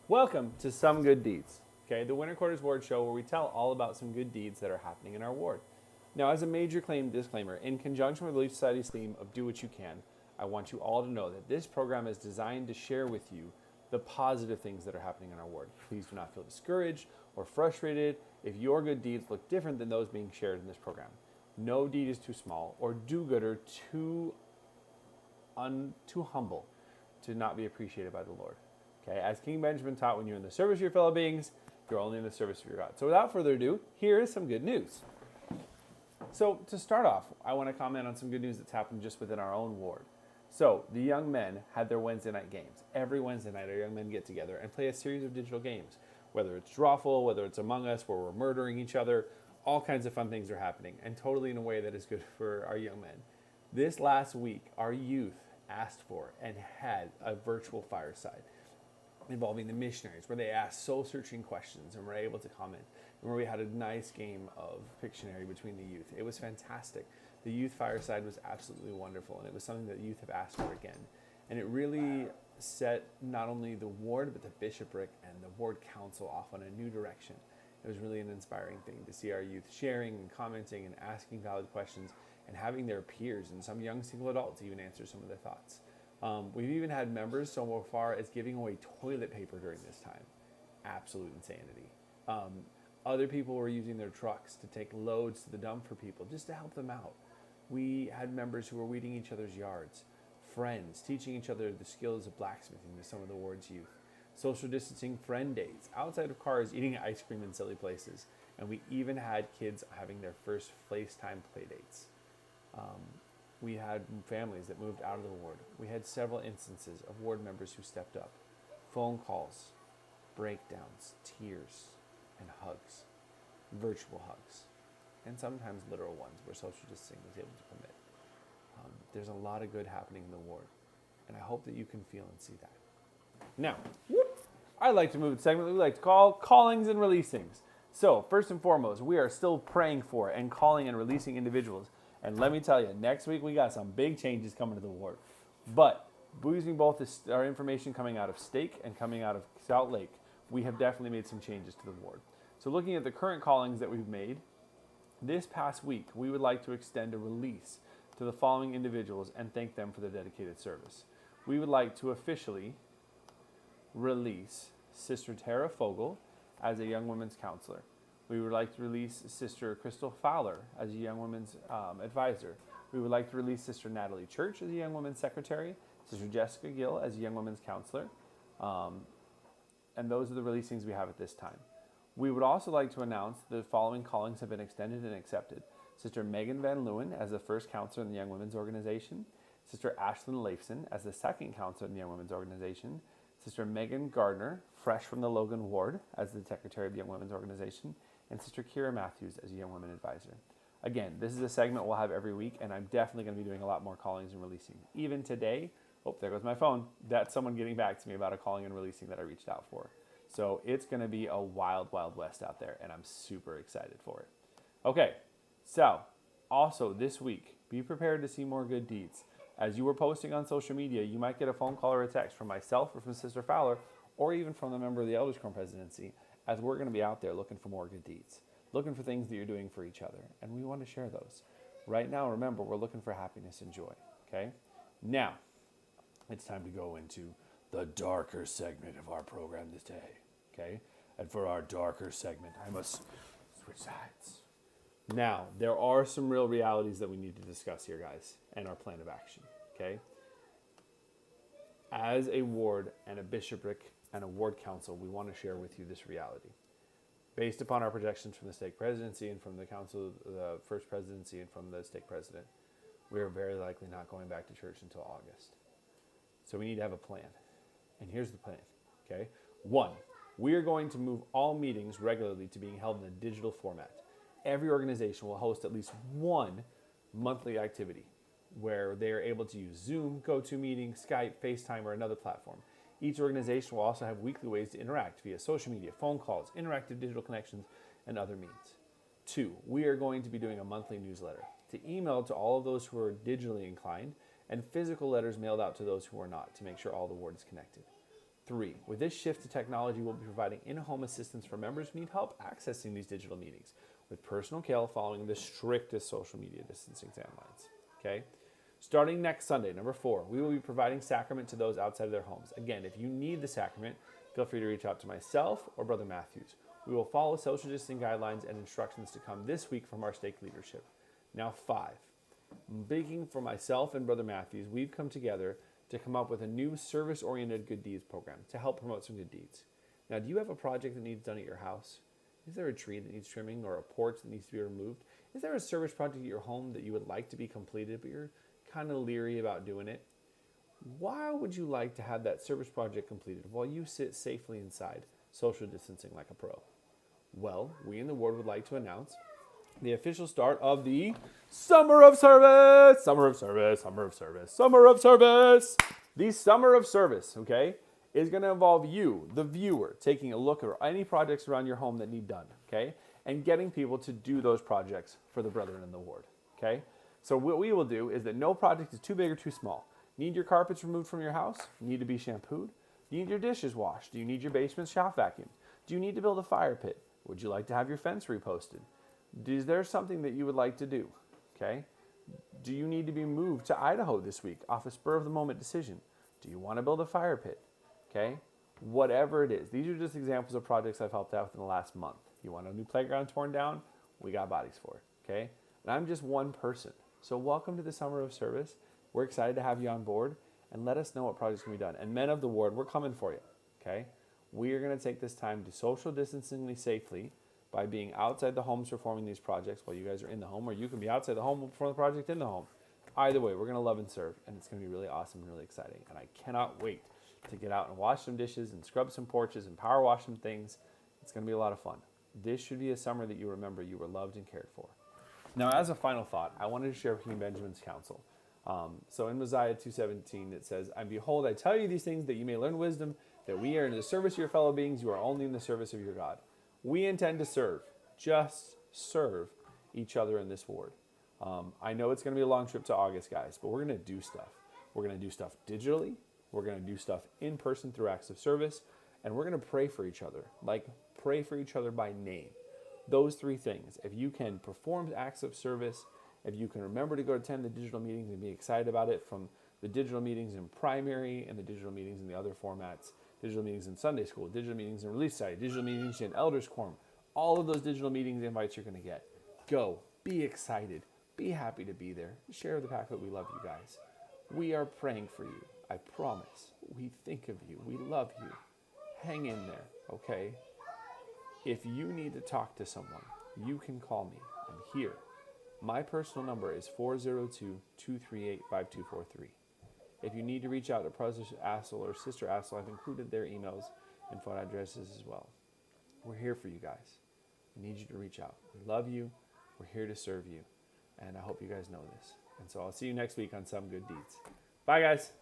Welcome to Some Good Deeds, okay, the Winter Quarters Ward Show where we tell all about some good deeds that are happening in our ward. Now, as a major claim disclaimer, in conjunction with Relief Society's theme of Do What You Can, I want you all to know that this program is designed to share with you the positive things that are happening in our ward. Please do not feel discouraged or frustrated if your good deeds look different than those being shared in this program. No deed is too small or do-gooder too humble to not be appreciated by the Lord. Okay, as King Benjamin taught, when you're in the service of your fellow beings, you're only in the service of your God. So without further ado, here is some good news. So to start off, I want to comment on some good news that's happened just within our own ward. So the young men had their Wednesday night games. Every Wednesday night, our young men get together and play a series of digital games. Whether it's Drawful, whether it's Among Us, where we're murdering each other, all kinds of fun things are happening, and totally in a way that is good for our young men. This last week, our youth asked for and had a virtual fireside involving the missionaries, where they asked soul-searching questions and were able to comment, and where we had a nice game of Pictionary between the youth. It was fantastic. The youth fireside was absolutely wonderful, and it was something that youth have asked for again. And it really set not only the ward, but the bishopric and the ward council off on a new direction. It was really an inspiring thing to see our youth sharing and commenting and asking valid questions and having their peers and some young single adults even answer some of their thoughts. We've even had members so far as giving away toilet paper during this time. Absolute insanity. Other people were using their trucks to take loads to the dump for people just to help them out. We had members who were weeding each other's yards, friends teaching each other the skills of blacksmithing to some of the ward's youth, social distancing friend dates, outside of cars eating ice cream in silly places, and we even had kids having their first FaceTime play dates. We had families that moved out of the ward. We had several instances of ward members who stepped up. Phone calls, breakdowns, tears, and hugs. Virtual hugs. And sometimes literal ones where social distancing was able to permit. There's a lot of good happening in the ward. And I hope that you can feel and see that. Now, I like to move to the segment that we like to call Callings and Releasings. So, first and foremost, we are still praying for and calling and releasing individuals. And let me tell you, next week we got some big changes coming to the ward. But using both our information coming out of Stake and coming out of Salt Lake, we have definitely made some changes to the ward. So looking at the current callings that we've made, this past week we would like to extend a release to the following individuals and thank them for their dedicated service. We would like to officially release Sister Tara Fogel as a young women's counselor. We would like to release Sister Crystal Fowler as a young women's advisor. We would like to release Sister Natalie Church as a young women's secretary, Sister Jessica Gill as a young women's counselor, and those are the releasings we have at this time. We would also like to announce the following callings have been extended and accepted. Sister Megan Van Leeuwen as the first counselor in the Young Women's Organization, Sister Ashlyn Leifson as the second counselor in the Young Women's Organization, Sister Megan Gardner, fresh from the Logan Ward, as the secretary of the Young Women's Organization, and Sister Kira Matthews as a Young Women Advisor. Again, this is a segment we'll have every week, and I'm definitely going to be doing a lot more callings and releasing. Even today, there goes my phone. That's someone getting back to me about a calling and releasing that I reached out for. So it's going to be a wild, wild west out there, and I'm super excited for it. Okay, so also this week, be prepared to see more good deeds. As you were posting on social media, you might get a phone call or a text from myself or from Sister Fowler, or even from the member of the Elders Quorum Presidency, as we're going to be out there looking for more good deeds, looking for things that you're doing for each other, and we want to share those. Right now, remember, we're looking for happiness and joy, okay? Now, it's time to go into the darker segment of our program today, okay? And for our darker segment, I must switch sides. Now, there are some real realities that we need to discuss here, guys, and our plan of action, okay? As a ward and a bishopric and a ward council, we want to share with you this reality. Based upon our projections from the stake presidency and from the council, the first presidency and from the stake president, we are very likely not going back to church until August. So we need to have a plan. And here's the plan, okay? 1, we are going to move all meetings regularly to being held in a digital format. Every organization will host at least one monthly activity where they are able to use Zoom, GoToMeeting, Skype, FaceTime, or another platform. Each organization will also have weekly ways to interact via social media, phone calls, interactive digital connections, and other means. 2, we are going to be doing a monthly newsletter to email to all of those who are digitally inclined and physical letters mailed out to those who are not to make sure all the ward is connected. 3, with this shift to technology, we'll be providing in-home assistance for members who need help accessing these digital meetings, with personal care following the strictest social media distancing guidelines. Okay? Starting next Sunday, number 4, we will be providing sacrament to those outside of their homes. Again, if you need the sacrament, feel free to reach out to myself or Brother Matthews. We will follow social distancing guidelines and instructions to come this week from our stake leadership. Now 5, speaking for myself and Brother Matthews, we've come together to come up with a new service-oriented good deeds program to help promote some good deeds. Now, do you have a project that needs done at your house? Is there a tree that needs trimming or a porch that needs to be removed? Is there a service project at your home that you would like to be completed, but you're kind of leery about doing it? Why would you like to have that service project completed while you sit safely inside, social distancing like a pro? Well, we in the ward would like to announce the official start of the Summer of Service! Summer of Service, Summer of Service, Summer of Service! The Summer of Service, okay, is going to involve you, the viewer, taking a look at any projects around your home that need done, okay, and getting people to do those projects for the brethren in the ward, okay? So what we will do is that no project is too big or too small. Need your carpets removed from your house? Need to be shampooed? Do you need your dishes washed? Do you need your basement shaft vacuumed? Do you need to build a fire pit? Would you like to have your fence reposted? Is there something that you would like to do? Okay. Do you need to be moved to Idaho this week off a spur of the moment decision? Do you want to build a fire pit? Okay. Whatever it is. These are just examples of projects I've helped out with in the last month. You want a new playground torn down? We got bodies for it. Okay. And I'm just one person. So welcome to the Summer of Service. We're excited to have you on board, and let us know what projects can be done. And men of the ward, we're coming for you. Okay. We are going to take this time to social distancingly safely by being outside the homes performing these projects while you guys are in the home, or you can be outside the home and perform the project in the home. Either way, we're going to love and serve, and it's going to be really awesome and really exciting. And I cannot wait to get out and wash some dishes and scrub some porches and power wash some things. It's going to be a lot of fun. This should be a summer that you remember you were loved and cared for. Now, as a final thought, I wanted to share King Benjamin's counsel. So in Mosiah 2:17, it says, "And behold, I tell you these things that you may learn wisdom, that we are in the service of your fellow beings, you are only in the service of your God." We intend to serve, just serve each other in this ward. I know it's going to be a long trip to August, guys, but we're going to do stuff. We're going to do stuff digitally. We're going to do stuff in person through acts of service. And we're going to pray for each other, like pray for each other by name. Those 3 things. If you can perform acts of service, if you can remember to go attend the digital meetings and be excited about it, from the digital meetings in primary and the digital meetings in the other formats, digital meetings in Sunday school, digital meetings in Relief Society, digital meetings in Elders Quorum, all of those digital meetings invites you're going to get. Go. Be excited. Be happy to be there. Share the fact that we love you guys. We are praying for you. I promise. We think of you. We love you. Hang in there, okay? If you need to talk to someone, you can call me. I'm here. My personal number is 402-238-5243. If you need to reach out to Brother Assel or Sister Assel, I've included their emails and phone addresses as well. We're here for you guys. We need you to reach out. We love you. We're here to serve you. And I hope you guys know this. And so I'll see you next week on Some Good Deeds. Bye, guys.